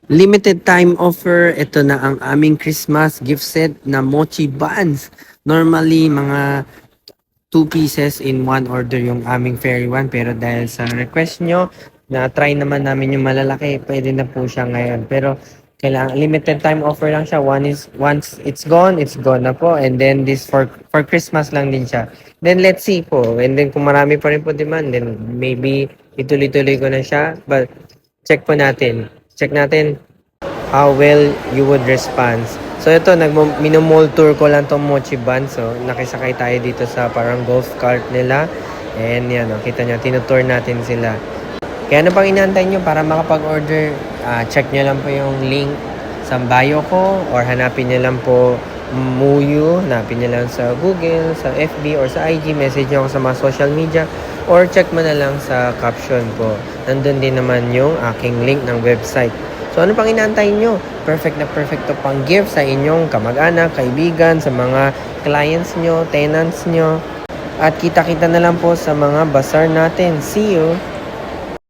Limited time offer, ito na ang aming Christmas gift set na mochi buns. Normally, mga 2 pieces in one order yung aming fairy one. Pero dahil sa request nyo, na try naman namin yung malalaki, pwede na po siya ngayon. Pero kailangan, limited time offer lang siya. Once it's gone na po. And then this for Christmas lang din siya. Then let's see po. And then kung marami pa rin po demand, then maybe ituloy-tuloy ko na siya. But check po natin. Check natin how well you would respond. So ito, minomall tour ko lang tong Mochi Bun. So nakisakay tayo dito sa parang golf cart nila. And yan, kita nyo, tinutour natin sila. Kaya ano pang inaantay nyo para makapag-order? Check nyo lang po yung link sa bio ko or hanapin nyo lang po Muyu, hanapin nyo lang sa Google, sa FB or sa IG, message nyo ako sa mga social media or check mo na lang sa caption po. Nandun din naman yung aking link ng website. So ano pang inaantay nyo? Perfect na perfect to pang gift sa inyong kamag-anak, kaibigan, sa mga clients nyo, tenants nyo. At kita-kita na lang po sa mga bazaar natin. See you!